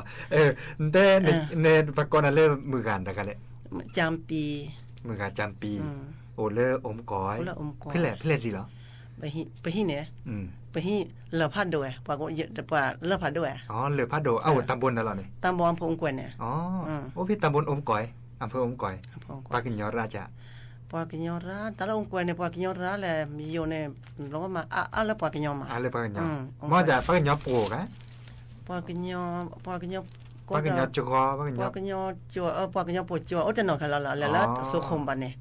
แต่ในปะกอนน่ะเริ่มมือกันตะกันแหละจำปีมือกันจำปีโอเลออมก้อยพี่แหละสิเหรอไปหิเนี่ยไปหิเลอพัดด้วยปากว่าปาเลอพัดด้วยอ๋อเลอพัดโดเอ้าตำบลนั่นเหรอนี่ตำบลอำเภออมก๋อยเนี่ยอ๋อโอ้พี่ตำบลอมก๋อยอำเภออมก๋อยปากิญญอราชะปากิญญอราตะละอมก๋อยเนี่ยปากิญญอราแหละมีอยู่ในลงมาแล้วปากิญญอมาแล้วปากิญญอมาจากปากิญญอโปกะปากิญญอปากิญญอจัวปากิญญอจัวปากิญญอปจัวโอ้แต่นอค่ะแล้วสุขมบันเนี่ย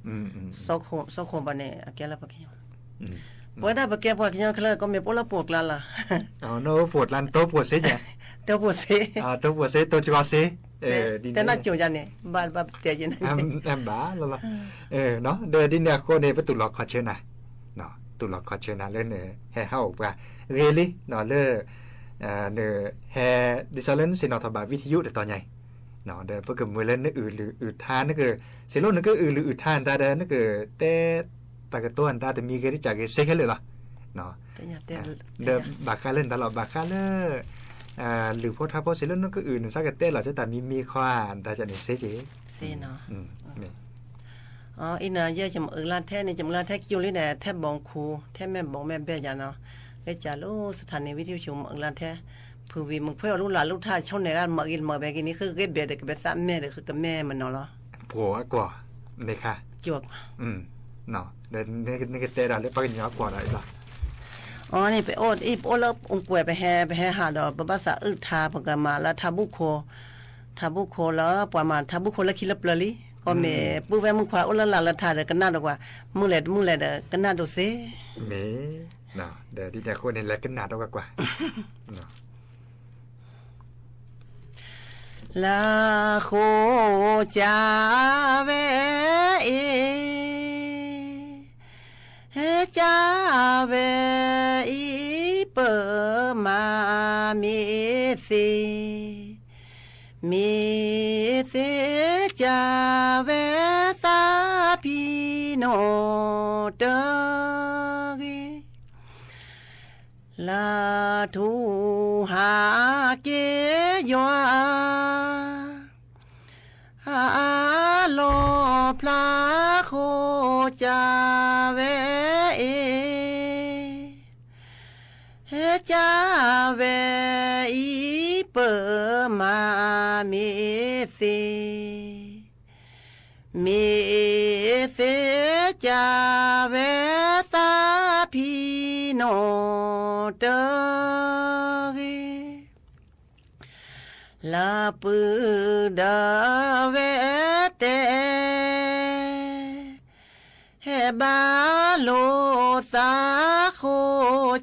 สุขมบันเนี่ยแกละปากิญญอปวดได้ปะแกปวดกินคลก็ไม่ปวดละปวดลาล่ะอ๋อโนปวดลันโตปวดเสียจ้ะโตปวดเสียโตปวดเสียโตจัวเสียแต่น่าจูจันเนี่ยบ้านเตียจินบ้าล่ะเนาะเดี๋ยวดิเนี่ยคนเนี่ยประตูล็อกขอเชิญนะเนาะตุล็อกขอเชิญนะเล่นเนี่ยให้เฮาว่าเรลี่เนาะเลเนี่ยแฮดิซอลเลนสินอทบาวิทยุแต่ตอนใหญ่เนาะเดี๋ยวเพิ่นก็มื้อเล่นนึกหรืออึดทานนึกสิโลนึกก็หรืออึดทานตาเด้นึกแต่ตากตัวอันตาแต่มีเกริจากเซกเลยเหรอเนาะเดิมบากาเล่นตลอดบากาเลหรือพอถ้าพอเสร็จแล้วนั่นก็อื่นสักแต่เหรอจะแต่มีควานแต่จะเนี่ยเซเนาะอ๋ออินาเยอะจำลานแท้นี่จำลานแท้คิวเลยเนี่ยแทบบองคูแทบแม่บองแม่เบี้ยจาเนาะก็จะรู้สถานีวิทยุชมลานแท้ผู้วิมึงเพื่อรู้หลานลูกท่าช่องไหนกันมากินมาแบบนี้คือเก็บเบียดกับแบบซ้ำแม่เด็กคือกับแม่มันเนาะเหรอผัวกว่าเนี่ยค่ะจวกเนาะเดี๋ยวนี่ก็เตะได้เลยปกิญญากว่าได้ล่ะอ๋อนี่ไปโอดแล้วองค์ป่วยไปแห่หาดอกภาษาอึทาพกมาแล้วทาบุโคแล้วประมาณทาบุโคแล้วคิดละเปลลิก็แม่ปุ้แวมึงขวาโอละละทาเดกันน่าดอกว่ามึงแลเดกันน่าดูซิเมเนาะเดี๋ยวที่จะคนนี่แลกันน่าดอกกว่าเนาะลาโคจาเวเฮจาเวอีเปมามิสิจาเวสาพีโนเตกิลาทูหาเกยอโลพลาโคจาเวเฮจาเวอีเปมามิสิจาเวสาพีโนเตกิลาปืดาเวเตเฮบาโลสาโค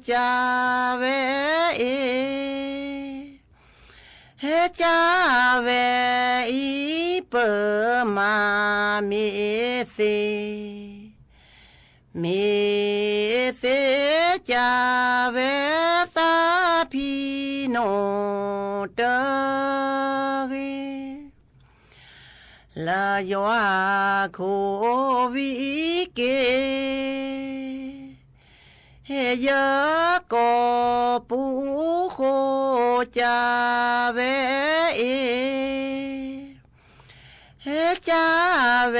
จาเวเฮจาเวอีเปมามิสิจาเวสาพีโนเตกิลาโยอาโควิเกเฮยโกปูโคจาเวเฮจาเว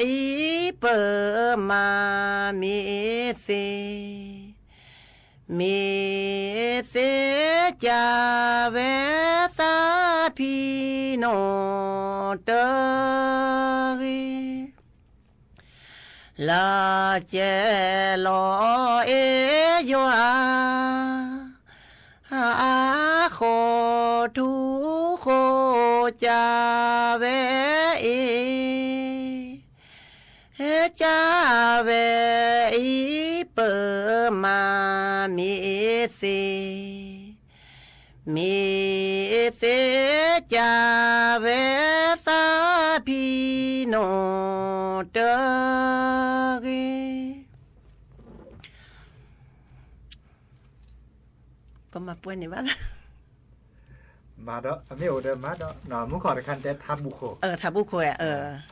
อีเปมามิสิจาเวสา พี่น้องเตอลาเจลอเอยอาโคทุโคจาเวเฮจาเวอีเปมามิสิมิเสจาเวสาพี่น้องเตอประมาณป่วยนี่บ้างมาดอกไม่โอเดมาดอกหนอมุขอคันแต่ทับบุโคทับบุโค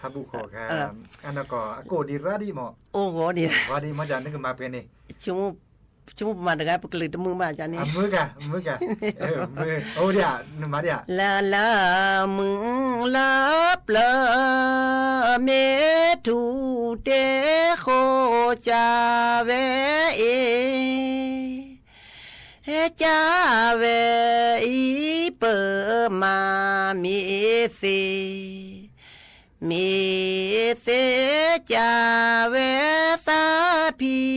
ทับบุโคครับอันนั้นก็โกดีราดีหมอโอ้โหดีว่าดีมาจากนึกมาเป็นนี่ชั่วโมงมาดกะปกลิดมือมาจานี่มือกะมืโอ้เดียนึมาเดียลามึงลับละเมทูเตโคจาเวเฮจาเวอีเปมามิสิมิเสจาเวสาพี่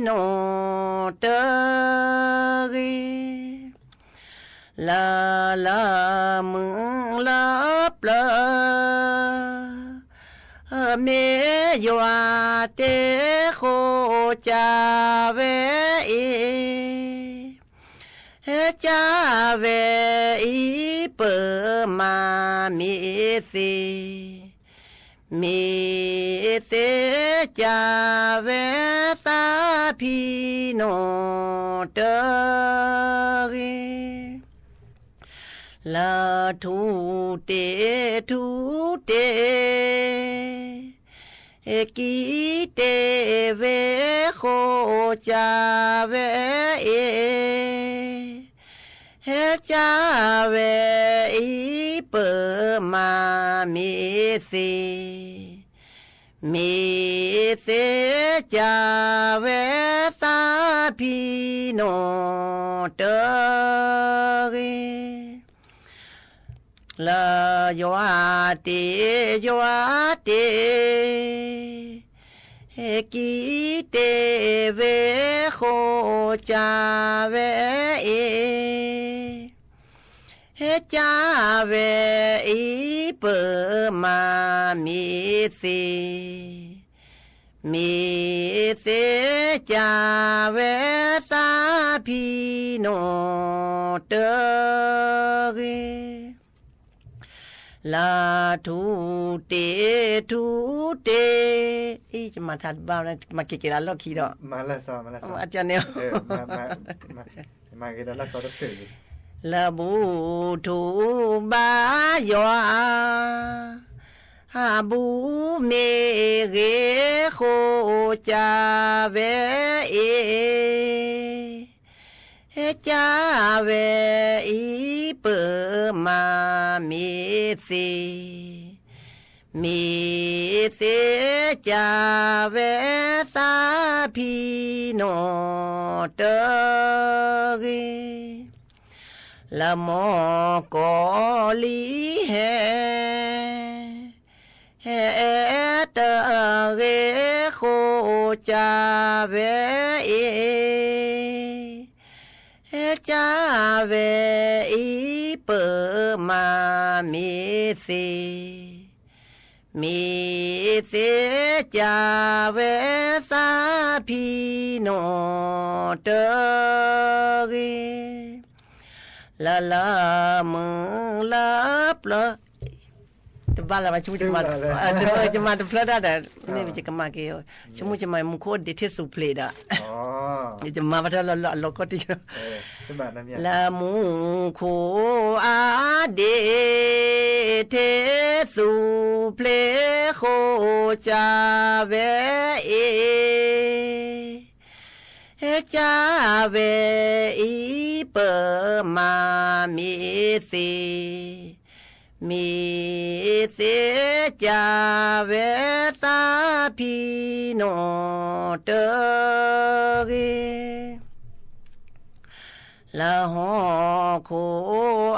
น้องเตอลามึงลับละเมยอเตโคจาเวเฮจาเวอีเปมามิสิมิเสจาเวสาพี่น้องเตอลาทูเตกีเตเวโคจาเวเฮจาเวอีเปมามิสิมิเสจาเวสาพี่น้องเตอลายอเตเฮกีเตเวโคจาเวเฮจาเวอีเปมามิสิมิเสจาเวสาพี่น้องเตอลาทูเตอีจะมาทัดบ้างนะมาเกลาล็อกขี้ดอกมาละซออาจารย์เนี่ยมาเกลาซอดอกเตอลาบูทูบายอฮาบูเมเกโคจาเวเฮจาเวอีเปมามิสิมิเสจาเวสาพี่น้องเตอละมอกอลีเฮเตเกโคจาเวเฮจาเวอีเปมามิสิมิเสจาเวสาพี่น้องเตอลามึงลับละbala macam cuma cuma flada dah ni macam kemaki cuma muka di tesu play dah ni cuma pada lo koti la muka ade tesu play ko cawe cawe ipe mami siมิเสจาเวสาพี่น้องเตอ ละหอโค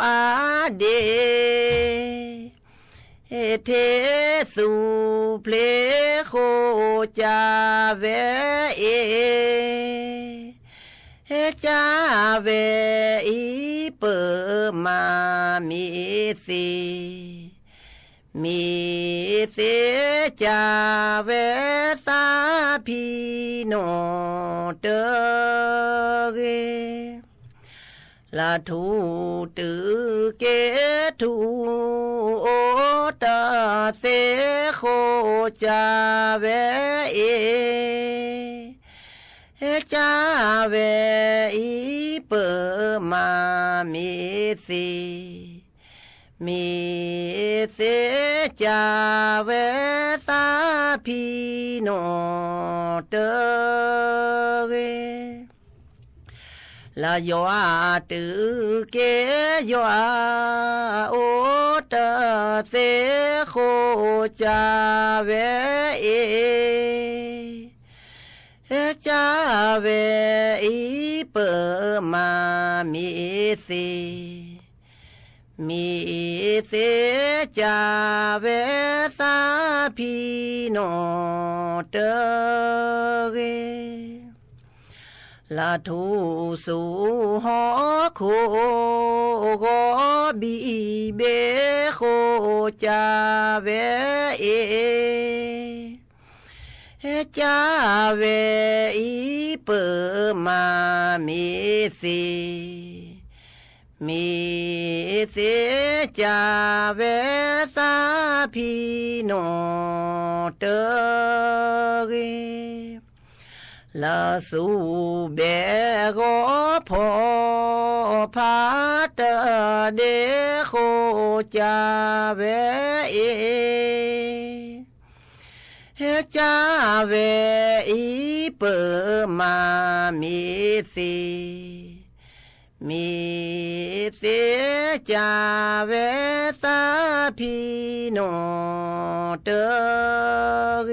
อาเดเทสุเพลโคจาเวเอจาเวอีเปมามีสีมีเสจาเวสาพีโนเตเกละทูตือเกทูโอตาเสโคจาเวเอจาเวอีเปมามีสีมีเสจาเวสาพีโนเตเกละยอตือเกยอโอตเสโคจาเวเอจาเวอีเปมามีสีมีเสจาเวสาพีโนเตเกละทูสุหอโคโกบีเบโคจาเวเอจาเวอีเปมามีสีมีเสจาเวสาพีโนเตเกละสูเบโกพอพาเตเดโคจาเวเอจาเวอีเปมามีสีมีเสจาเวสาพีโนเตเก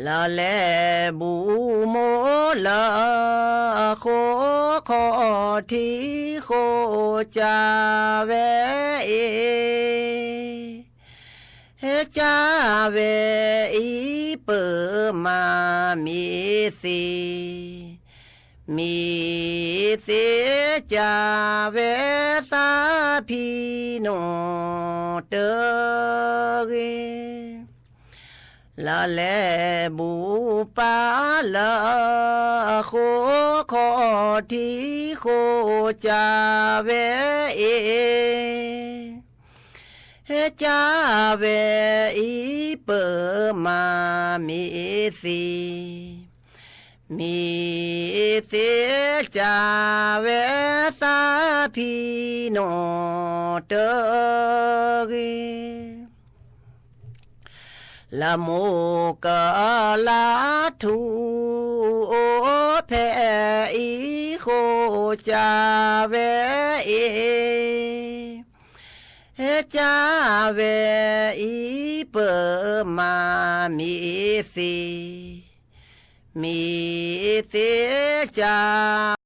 ละแลบูโมละโคขอทีโคจาเวเอจาเวอีเปมามีสีมีเสจาเวสาพีโนเตเกละแลบูปาละโคขอทีโคจาเวเอจาเวอีเปมามีสีมีเสจาเวสาพีโนเตเกละโมกะลาทูโอเพอีโคจาเวเอจาเวอีเปมามีสีมีเสจา